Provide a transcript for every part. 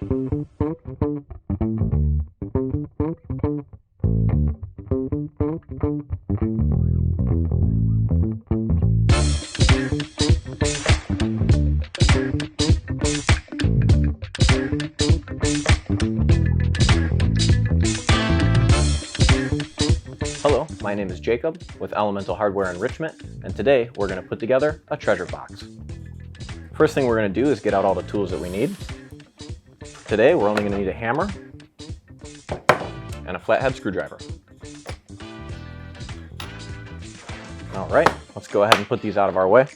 Hello, my name is Jacob with Elemental Hardware Enrichment, and today we're going to put together a treasure box. First thing we're going to do is get out all the tools that we need. Today we're only going to need a hammer and a flathead screwdriver. Alright, let's go ahead and put these out of our way.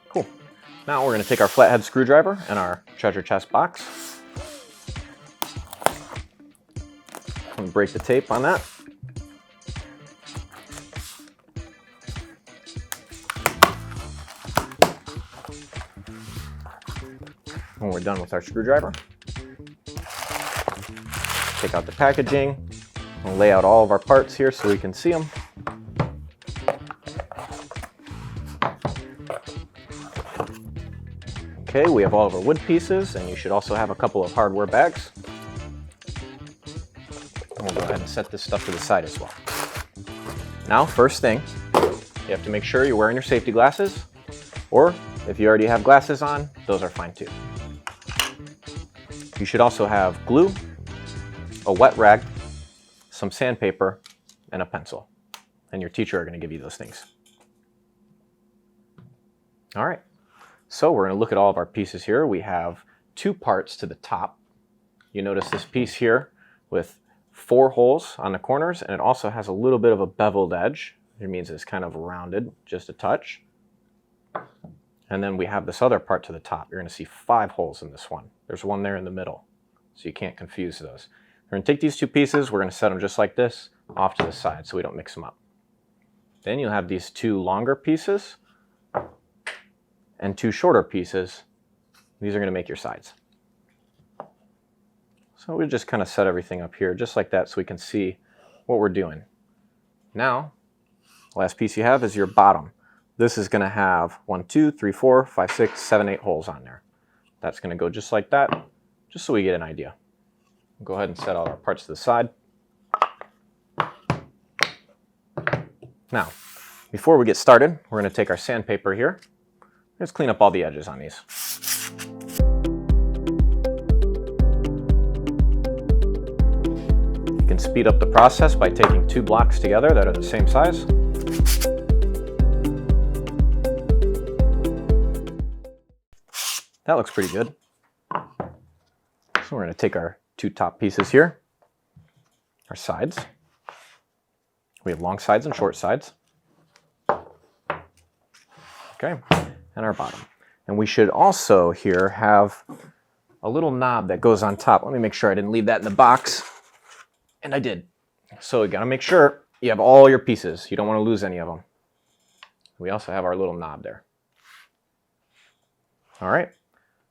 Cool. Now we're going to take our flathead screwdriver and our treasure chest box. And break the tape on that. When we're done with our screwdriver, take out the packaging and lay out all of our parts here so we can see them. Okay, we have all of our wood pieces, and you should also have a couple of hardware bags. We'll go ahead and set this stuff to the side as well. Now, first thing, you have to make sure you're wearing your safety glasses, or if you already have glasses on, those are fine too. You should also have glue, a wet rag, some sandpaper, and a pencil. And your teacher are going to give you those things. All right, so we're going to look at all of our pieces here. We have two parts to the top. You notice this piece here with 4 holes on the corners, and it also has a little bit of a beveled edge. It means it's kind of rounded just a touch. And then we have this other part to the top. You're going to see 5 holes in this one. There's one there in the middle, so you can't confuse those. We're going to take these 2 pieces, we're going to set them just like this off to the side so we don't mix them up. Then you'll have these 2 longer pieces and 2 shorter pieces. These are going to make your sides. So we'll just kind of set everything up here just like that so we can see what we're doing. Now, the last piece you have is your bottom. This is going to have 1, 2, 3, 4, 5, 6, 7, 8 holes on there. That's going to go just like that, just so we get an idea. We'll go ahead and set all our parts to the side. Now, before we get started, we're going to take our sandpaper here. Let's clean up all the edges on these. You can speed up the process by taking 2 blocks together that are the same size. That looks pretty good. So we're going to take our 2 top pieces here, our sides. We have long sides and short sides. Okay, and our bottom. And we should also here have a little knob that goes on top. Let me make sure I didn't leave that in the box. And I did. So you got to make sure you have all your pieces. You don't want to lose any of them. We also have our little knob there. All right.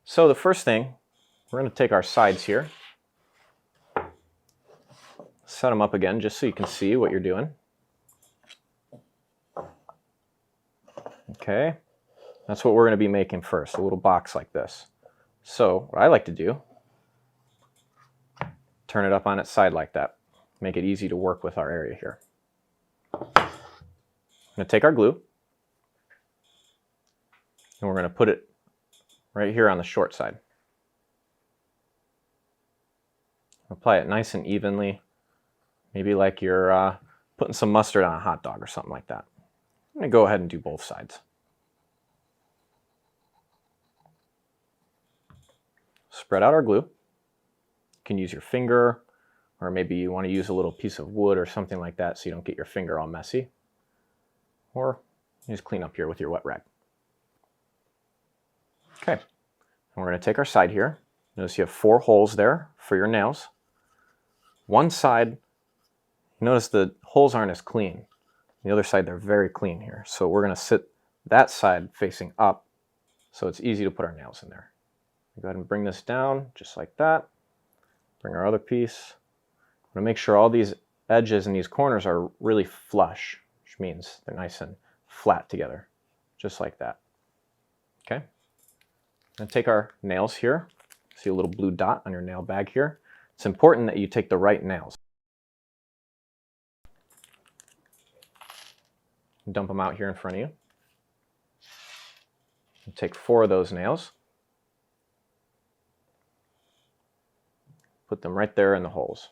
So the first thing, we're going to take our sides here, set them up again just so you can see what you're doing. Okay, that's what we're going to be making first, a little box like this. So what I like to do, turn it up on its side like that, make it easy to work with our area here. I'm going to take our glue, and we're going to put it right here on the short side. Apply it nice and evenly, maybe like you're putting some mustard on a hot dog or something like that. I'm going to go ahead and do both sides. Spread out our glue. You can use your finger, or maybe you want to use a little piece of wood or something like that so you don't get your finger all messy. Or you just clean up here with your wet rag. Okay, and we're going to take our side here. Notice you have 4 holes there for your nails. One side, notice the holes aren't as clean. The other side, they're very clean here. So we're going to sit that side facing up so it's easy to put our nails in there. Go ahead and bring this down just like that. Bring our other piece. I'm going to make sure all these edges and these corners are really flush, which means they're nice and flat together, just like that. Okay? And take our nails here. See a little blue dot on your nail bag here. It's important that you take the right nails. Dump them out here in front of you. And take 4 of those nails. Put them right there in the holes.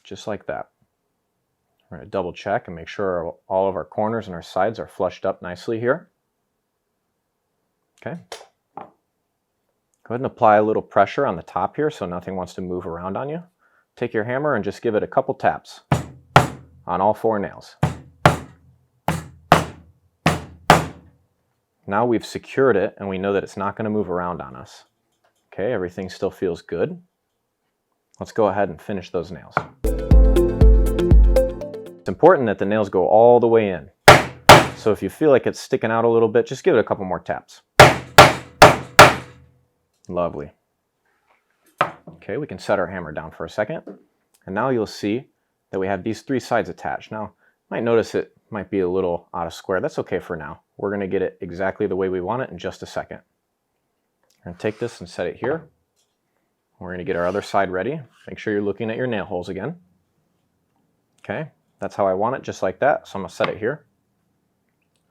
Just like that. We're going to double check and make sure all of our corners and our sides are flushed up nicely here. Okay. Go ahead and apply a little pressure on the top here so nothing wants to move around on you. Take your hammer and just give it a couple taps on all 4 nails. Now we've secured it and we know that it's not going to move around on us. Okay, everything still feels good. Let's go ahead and finish those nails. It's important that the nails go all the way in. So if you feel like it's sticking out a little bit, just give it a couple more taps. Lovely. Okay, we can set our hammer down for a second. And now you'll see that we have these 3 sides attached. Now, you might notice it might be a little out of square. That's okay for now. We're going to get it exactly the way we want it in just a second. We're going to take this and set it here. We're going to get our other side ready. Make sure you're looking at your nail holes again. Okay, that's how I want it, just like that. So I'm going to set it here.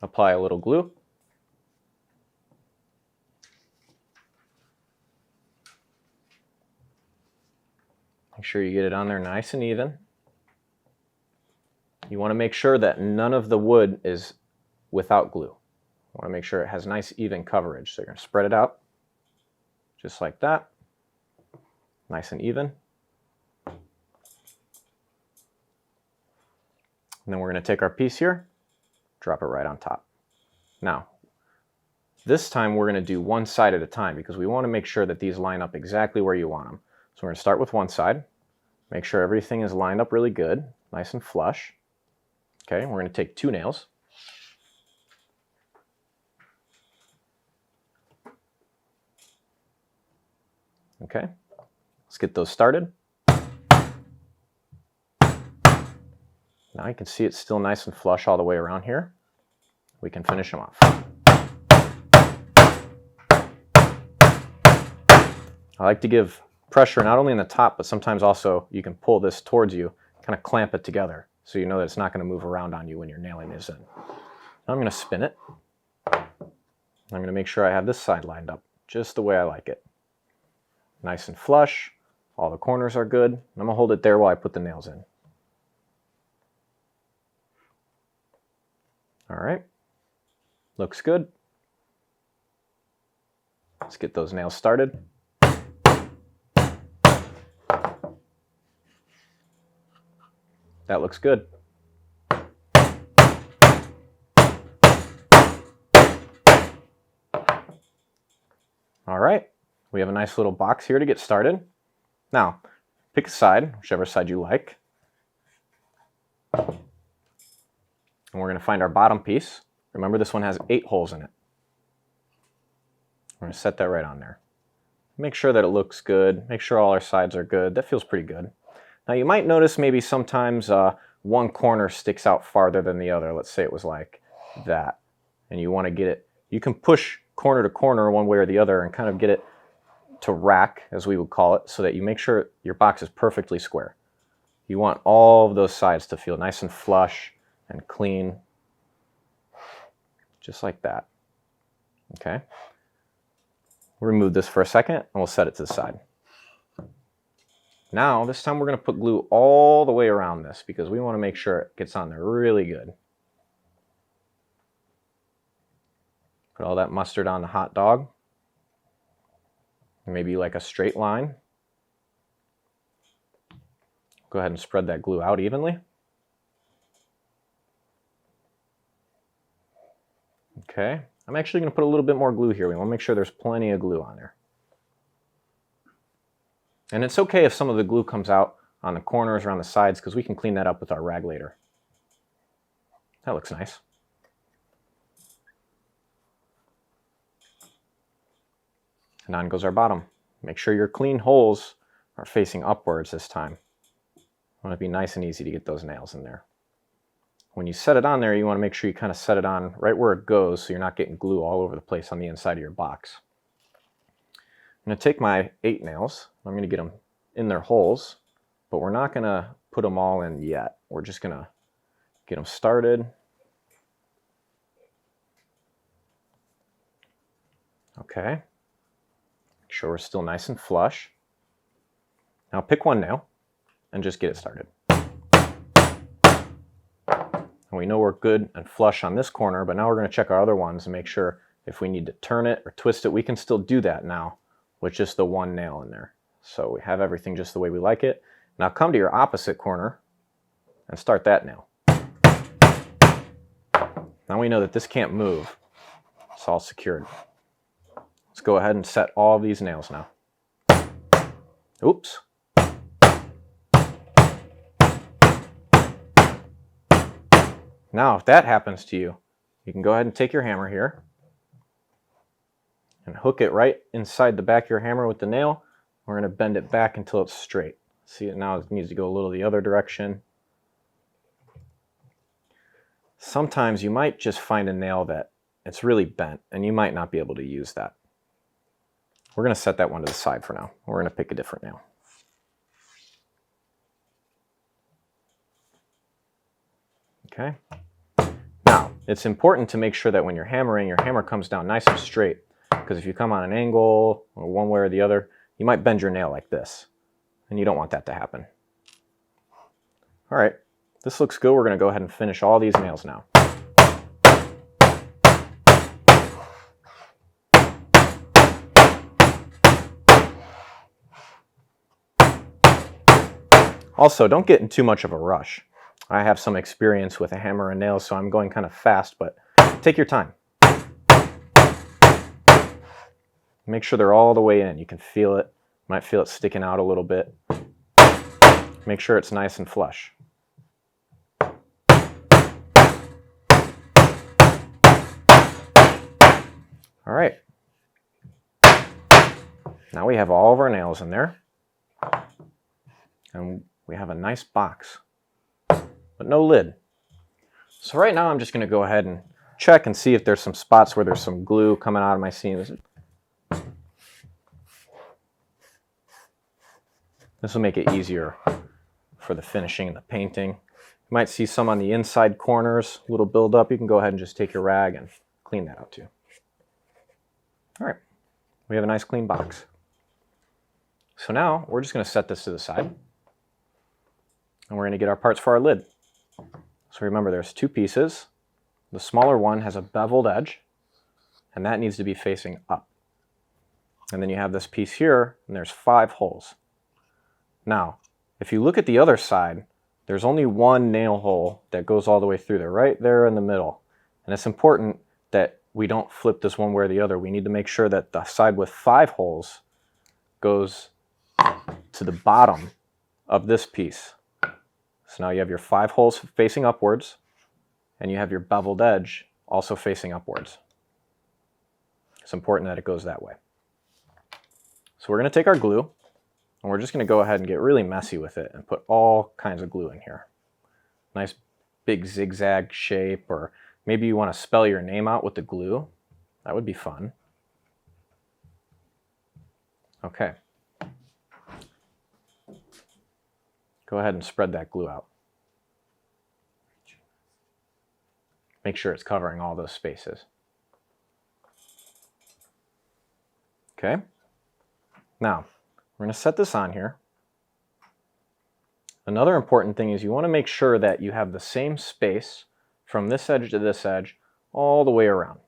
Apply a little glue. Make sure you get it on there nice and even. You want to make sure that none of the wood is without glue. You want to make sure it has nice even coverage. So you're going to spread it out just like that. Nice and even. And then we're going to take our piece here, drop it right on top. Now, this time we're going to do one side at a time because we want to make sure that these line up exactly where you want them. So we're going to start with one side. Make sure everything is lined up really good, nice and flush. Okay, we're going to take 2 nails. Okay, let's get those started. Now you can see it's still nice and flush all the way around here. We can finish them off. I like to give pressure not only in the top, but sometimes also you can pull this towards you, kind of clamp it together so you know that it's not going to move around on you when you're nailing this in. Now I'm going to spin it. I'm going to make sure I have this side lined up just the way I like it. Nice and flush. All the corners are good. I'm going to hold it there while I put the nails in. All right. Looks good. Let's get those nails started. That looks good. All right, we have a nice little box here to get started. Now, pick a side, whichever side you like. And we're going to find our bottom piece. Remember, this one has 8 holes in it. We're going to set that right on there. Make sure that it looks good. Make sure all our sides are good. That feels pretty good. Now you might notice maybe sometimes one corner sticks out farther than the other. Let's say it was like that. And you want to get it, you can push corner to corner one way or the other and kind of get it to rack, as we would call it, so that you make sure your box is perfectly square. You want all of those sides to feel nice and flush and clean. Just like that. Okay. We'll remove this for a second and we'll set it to the side. Now, this time we're going to put glue all the way around this because we want to make sure it gets on there really good. Put all that mustard on the hot dog. Maybe like a straight line. Go ahead and spread that glue out evenly. Okay, I'm actually going to put a little bit more glue here. We want to make sure there's plenty of glue on there. And it's okay if some of the glue comes out on the corners or on the sides because we can clean that up with our rag later. That looks nice. And on goes our bottom. Make sure your clean holes are facing upwards this time. I want it to be nice and easy to get those nails in there. When you set it on there, you want to make sure you kind of set it on right where it goes so you're not getting glue all over the place on the inside of your box. I'm going to take my 8 nails. I'm going to get them in their holes, but we're not going to put them all in yet. We're just going to get them started. Okay. Make sure we're still nice and flush. Now pick one nail and just get it started. And we know we're good and flush on this corner, but now we're going to check our other ones and make sure if we need to turn it or twist it, we can still do that now with just the one nail in there. So we have everything just the way we like it. Now come to your opposite corner and start that nail. Now we know that this can't move. It's all secured. Let's go ahead and set all these nails now. Oops. Now, if that happens to you, you can go ahead and take your hammer here and hook it right inside the back of your hammer with the nail. We're going to bend it back until it's straight. See, now it needs to go a little the other direction. Sometimes you might just find a nail that it's really bent, and you might not be able to use that. We're going to set that one to the side for now. We're going to pick a different nail. Okay. Now, it's important to make sure that when you're hammering, your hammer comes down nice and straight, because if you come on an angle or one way or the other, you might bend your nail like this, and you don't want that to happen. All right, this looks good. We're going to go ahead and finish all these nails now. Also, don't get in too much of a rush. I have some experience with a hammer and nails, so I'm going kind of fast, but take your time. Make sure they're all the way in. You can feel it. You might feel it sticking out a little bit. Make sure it's nice and flush. All right. Now we have all of our nails in there. And we have a nice box, but no lid. So right now I'm just going to go ahead and check and see if there's some spots where there's some glue coming out of my seams. This will make it easier for the finishing and the painting. You might see some on the inside corners, a little buildup. You can go ahead and just take your rag and clean that out too. All right, we have a nice clean box. So now we're just going to set this to the side. And we're going to get our parts for our lid. So remember, there's 2 pieces. The smaller one has a beveled edge, and that needs to be facing up. And then you have this piece here, and there's 5 holes. Now, if you look at the other side, there's only one nail hole that goes all the way through there, right there in the middle. And it's important that we don't flip this one way or the other. We need to make sure that the side with 5 holes goes to the bottom of this piece. So now you have your 5 holes facing upwards, and you have your beveled edge also facing upwards. It's important that it goes that way. So we're going to take our glue, and we're just going to go ahead and get really messy with it and put all kinds of glue in here. Nice big zigzag shape, or maybe you want to spell your name out with the glue. That would be fun. Okay. Go ahead and spread that glue out. Make sure it's covering all those spaces. Okay. Now, we're going to set this on here. Another important thing is you want to make sure that you have the same space from this edge to this edge all the way around.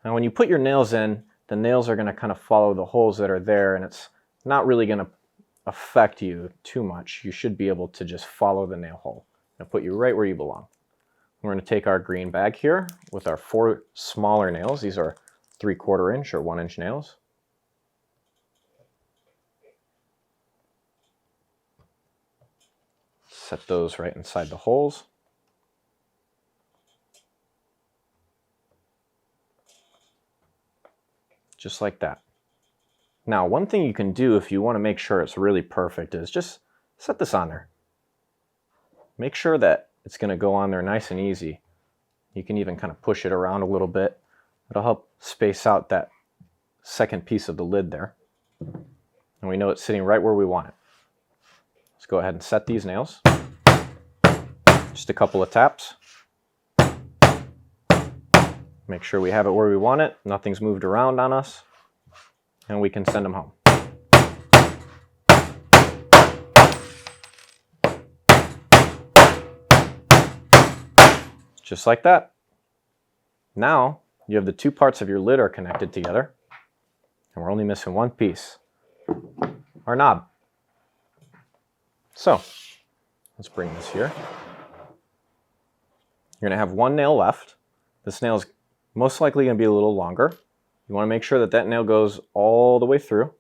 Now, when you put your nails in, the nails are going to kind of follow the holes that are there, and it's not really going to affect you too much. You should be able to just follow the nail hole and put you right where you belong. We're going to take our green bag here with our 4 smaller nails. These are 3/4 inch or 1 inch nails. Set those right inside the holes. Just like that. Now, one thing you can do if you want to make sure it's really perfect is just set this on there. Make sure that it's going to go on there nice and easy. You can even kind of push it around a little bit. It'll help space out that second piece of the lid there. And we know it's sitting right where we want it. Let's go ahead and set these nails. Just a couple of taps. Make sure we have it where we want it. Nothing's moved around on us. And we can send them home. Just like that. Now you have the two parts of your lid are connected together, and we're only missing one piece, our knob. So let's bring this here. You're going to have one nail left. This nail is most likely going to be a little longer. You want to make sure that that nail goes all the way through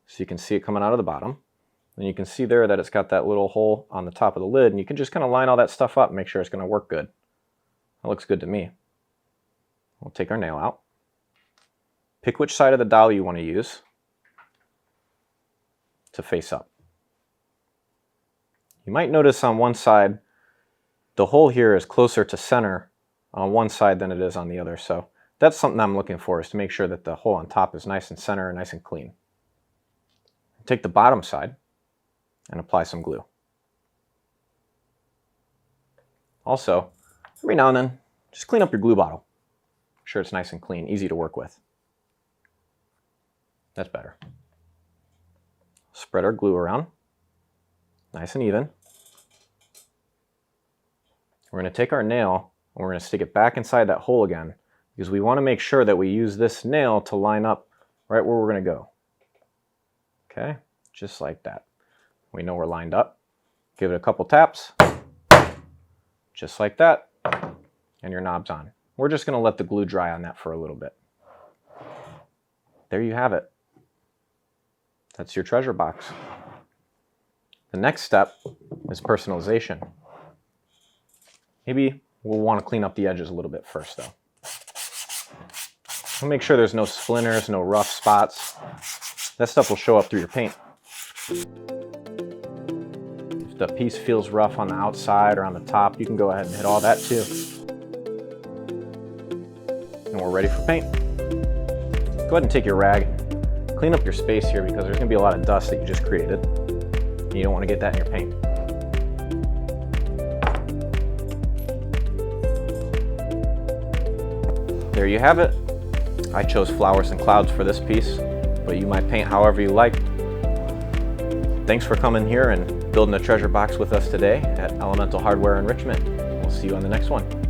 so you can see it coming out of the bottom. And you can see there that it's got that little hole on the top of the lid, and you can just kind of line all that stuff up and make sure it's going to work good. That looks good to me. We'll take our nail out. Pick which side of the dowel you want to use to face up. You might notice on one side, the hole here is closer to center on one side than it is on the other. So that's something I'm looking for, is to make sure that the hole on top is nice and center and nice and clean. Take the bottom side and apply some glue. Also, every now and then, just clean up your glue bottle. Make sure it's nice and clean, easy to work with. That's better. Spread our glue around, nice and even. We're going to take our nail and we're going to stick it back inside that hole again, because we want to make sure that we use this nail to line up right where we're going to go. Okay, just like that. We know we're lined up. Give it a couple taps, just like that, and your knob's on. We're just going to let the glue dry on that for a little bit. There you have it. That's your treasure box. The next step is personalization. Maybe we'll want to clean up the edges a little bit first, though. We'll make sure there's no splinters, no rough spots. That stuff will show up through your paint. If the piece feels rough on the outside or on the top, you can go ahead and hit all that too. And we're ready for paint. Go ahead and take your rag, clean up your space here, because there's going to be a lot of dust that you just created. You don't want to get that in your paint. There you have it. I chose flowers and clouds for this piece, but you might paint however you like. Thanks for coming here and building a treasure box with us today at Elemental Hardware Enrichment. We'll see you on the next one.